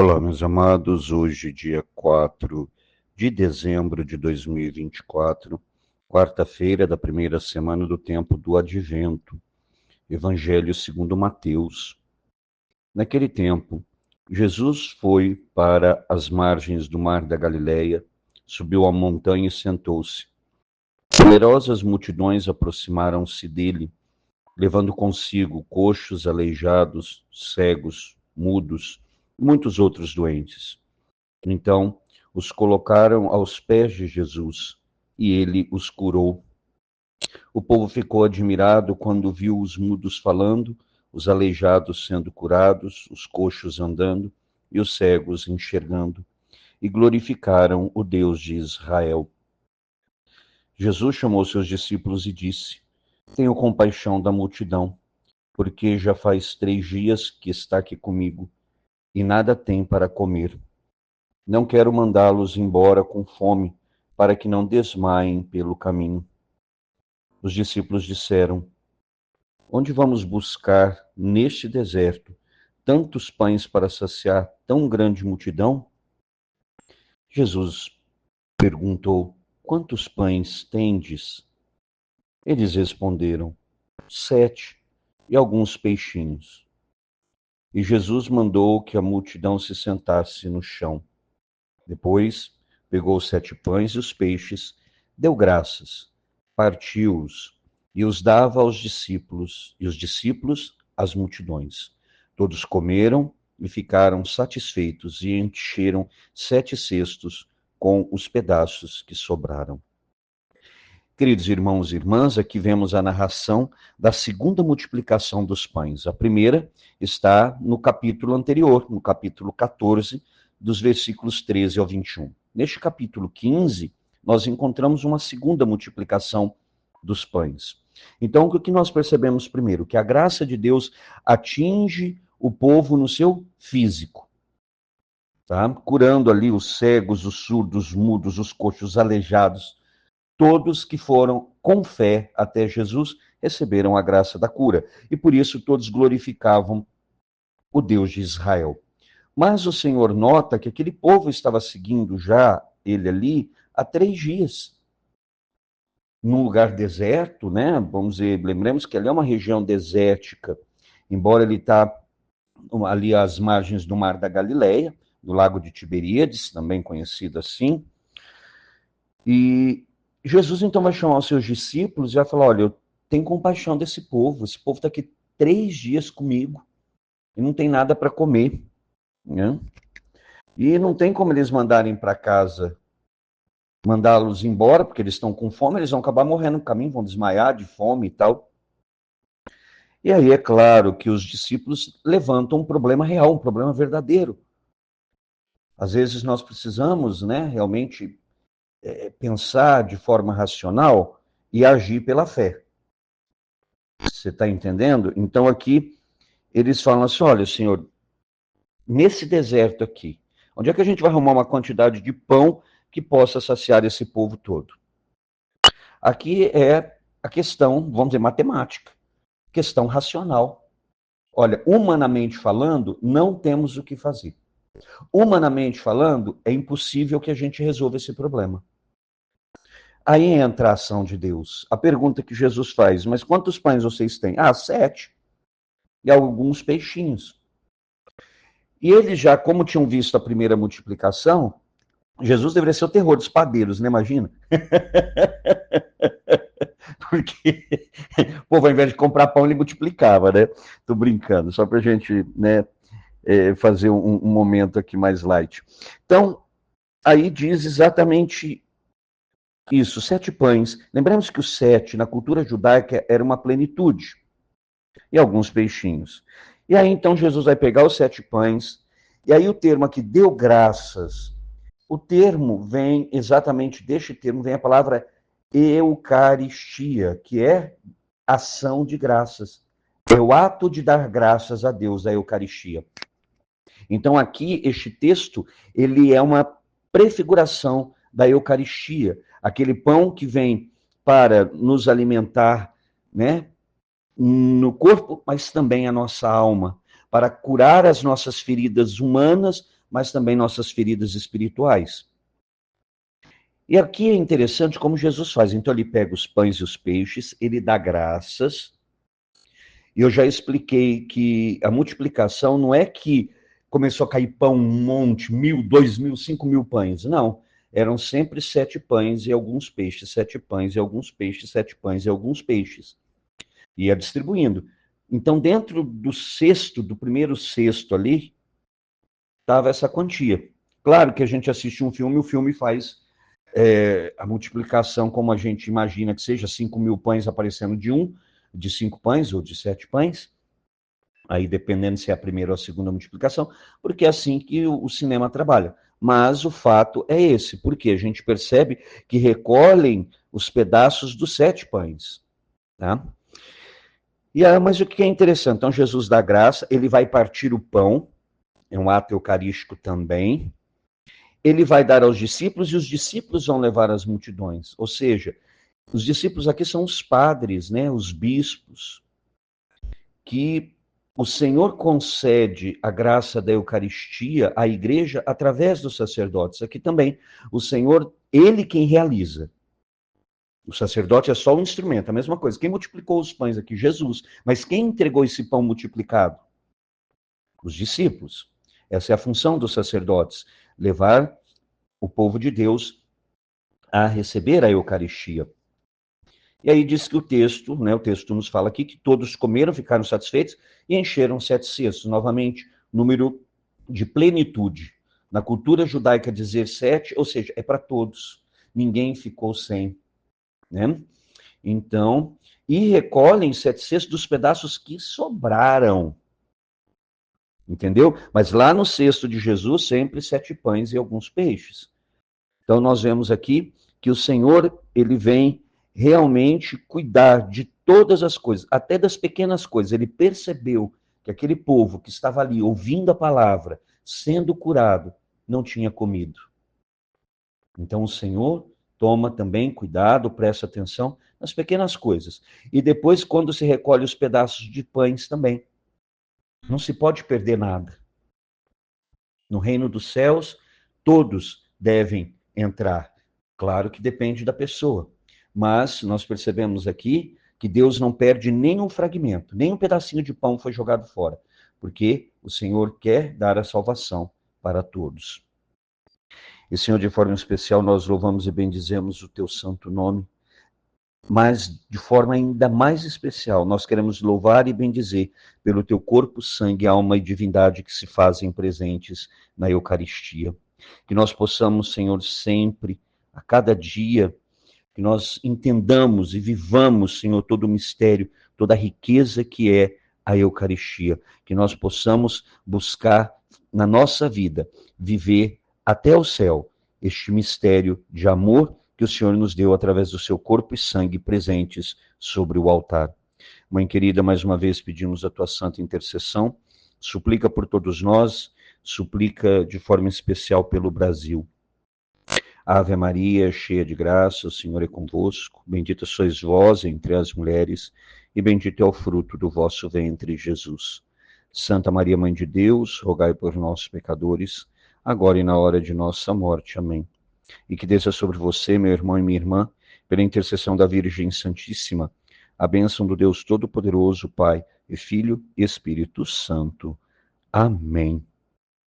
Olá, meus amados. Hoje, dia 4 de dezembro de 2024, quarta-feira da primeira semana do tempo do Advento, Evangelho segundo Mateus. Naquele tempo, Jesus foi para as margens do mar da Galileia, subiu a montanha e sentou-se. Numerosas multidões aproximaram-se dele, levando consigo coxos, aleijados, cegos, mudos e muitos outros doentes. Então, os colocaram aos pés de Jesus, e ele os curou. O povo ficou admirado quando viu os mudos falando, os aleijados sendo curados, os coxos andando e os cegos enxergando, e glorificaram o Deus de Israel. Jesus chamou seus discípulos e disse: Tenho compaixão da multidão, porque já faz 3 dias que está aqui comigo, e nada tem para comer. Não quero mandá-los embora com fome, para que não desmaiem pelo caminho. Os discípulos disseram: Onde vamos buscar, neste deserto, tantos pães para saciar tão grande multidão? Jesus perguntou: Quantos pães tendes? Eles responderam: 7, e alguns peixinhos. E Jesus mandou que a multidão se sentasse no chão. Depois, pegou os 7 pães e os peixes, deu graças, partiu-os e os dava aos discípulos, e os discípulos às multidões. Todos comeram e ficaram satisfeitos e encheram 7 cestos com os pedaços que sobraram. Queridos irmãos e irmãs, aqui vemos a narração da segunda multiplicação dos pães. A primeira está no capítulo anterior, no capítulo 14, dos versículos 13 ao 21. Neste capítulo 15, nós encontramos uma segunda multiplicação dos pães. Então, o que nós percebemos primeiro? Que a graça de Deus atinge o povo no seu físico, tá? Curando ali os cegos, os surdos, os mudos, os coxos, os aleijados. Todos que foram com fé até Jesus receberam a graça da cura. E por isso todos glorificavam o Deus de Israel. Mas o Senhor nota que aquele povo estava seguindo já ele ali há 3 dias. Num lugar deserto, né? Vamos dizer, lembremos que ali é uma região desértica, embora ele está ali às margens do Mar da Galileia, do Lago de Tiberíades, também conhecido assim. E Jesus então vai chamar os seus discípulos e vai falar: olha, eu tenho compaixão desse povo, esse povo está aqui 3 dias comigo e não tem nada para comer, né? E não tem como eles mandarem para casa, mandá-los embora, porque eles estão com fome, eles vão acabar morrendo no caminho, vão desmaiar de fome e tal. E aí é claro que os discípulos levantam um problema real, um problema verdadeiro. Às vezes nós precisamos, né, realmente pensar de forma racional e agir pela fé. Você está entendendo? Então aqui eles falam assim: olha, Senhor, nesse deserto aqui, onde é que a gente vai arrumar uma quantidade de pão que possa saciar esse povo todo? Aqui é a questão, vamos dizer, matemática, questão racional. Olha, humanamente falando, não temos o que fazer. Humanamente falando, é impossível que a gente resolva esse problema. Aí entra a ação de Deus. A pergunta que Jesus faz: mas quantos pães vocês têm? 7. E alguns peixinhos. E eles já, como tinham visto a primeira multiplicação, Jesus deveria ser o terror dos padeiros, né? Imagina. Porque o povo, ao invés de comprar pão, ele multiplicava, né? Tô brincando, só pra gente, né, fazer um momento aqui mais light. Então, aí diz exatamente isso, 7 pães. Lembramos que o 7, na cultura judaica, era uma plenitude. E alguns peixinhos. E aí, então, Jesus vai pegar os 7 pães, e aí o termo aqui, deu graças. O termo vem, exatamente deste termo, vem a palavra Eucaristia, que é ação de graças. É o ato de dar graças a Deus, a Eucaristia. Então, aqui, este texto, ele é uma prefiguração da Eucaristia, aquele pão que vem para nos alimentar, né, no corpo, mas também a nossa alma, para curar as nossas feridas humanas, mas também nossas feridas espirituais. E aqui é interessante como Jesus faz. Então ele pega os pães e os peixes, ele dá graças. E eu já expliquei que a multiplicação não é que começou a cair pão um monte, 1.000, 2.000, 5.000 pães. Não. Eram sempre 7 pães e alguns peixes, 7 pães e alguns peixes, 7 pães e alguns peixes. Ia distribuindo. Então, dentro do cesto, do primeiro cesto ali, estava essa quantia. Claro que a gente assiste um filme, o filme faz a multiplicação como a gente imagina que seja, 5.000 pães aparecendo de 5 pães ou de 7 pães, aí dependendo se é a primeira ou a segunda multiplicação, porque é assim que o cinema trabalha. Mas o fato é esse, porque a gente percebe que recolhem os pedaços dos 7 pães. Tá? Mas o que é interessante? Então, Jesus dá graça, ele vai partir o pão, é um ato eucarístico também, ele vai dar aos discípulos e os discípulos vão levar as multidões. Ou seja, os discípulos aqui são os padres, né, os bispos, que o Senhor concede a graça da Eucaristia à igreja através dos sacerdotes. Aqui também, o Senhor, ele quem realiza. O sacerdote é só um instrumento, a mesma coisa. Quem multiplicou os pães aqui? Jesus. Mas quem entregou esse pão multiplicado? Os discípulos. Essa é a função dos sacerdotes, levar o povo de Deus a receber a Eucaristia. E aí diz que o texto nos fala aqui que todos comeram, ficaram satisfeitos e encheram 7 cestos. Novamente, número de plenitude. Na cultura judaica, dizer 7, ou seja, é para todos. Ninguém ficou sem. Né? Então, e recolhem 7 cestos dos pedaços que sobraram. Entendeu? Mas lá no cesto de Jesus, sempre 7 pães e alguns peixes. Então, nós vemos aqui que o Senhor, ele vem realmente cuidar de todas as coisas, até das pequenas coisas. Ele percebeu que aquele povo que estava ali ouvindo a palavra, sendo curado, não tinha comido. Então o Senhor toma também cuidado, presta atenção nas pequenas coisas. E depois, quando se recolhe os pedaços de pães também. Não se pode perder nada. No reino dos céus, todos devem entrar. Claro que depende da pessoa. Mas nós percebemos aqui que Deus não perde nem um fragmento, nem um pedacinho de pão foi jogado fora, porque o Senhor quer dar a salvação para todos. E, Senhor, de forma especial, nós louvamos e bendizemos o teu santo nome, mas de forma ainda mais especial, nós queremos louvar e bendizer pelo teu corpo, sangue, alma e divindade que se fazem presentes na Eucaristia. Que nós possamos, Senhor, sempre, a cada dia, que nós entendamos e vivamos, Senhor, todo o mistério, toda a riqueza que é a Eucaristia. Que nós possamos buscar na nossa vida, viver até o céu, este mistério de amor que o Senhor nos deu através do seu corpo e sangue presentes sobre o altar. Mãe querida, mais uma vez pedimos a tua santa intercessão, suplica por todos nós, suplica de forma especial pelo Brasil. Ave Maria, cheia de graça, o Senhor é convosco, bendita sois vós entre as mulheres, e bendito é o fruto do vosso ventre, Jesus. Santa Maria, Mãe de Deus, rogai por nós, pecadores, agora e na hora de nossa morte. Amém. E que desça sobre você, meu irmão e minha irmã, pela intercessão da Virgem Santíssima, a bênção do Deus Todo-Poderoso, Pai e Filho e Espírito Santo. Amém.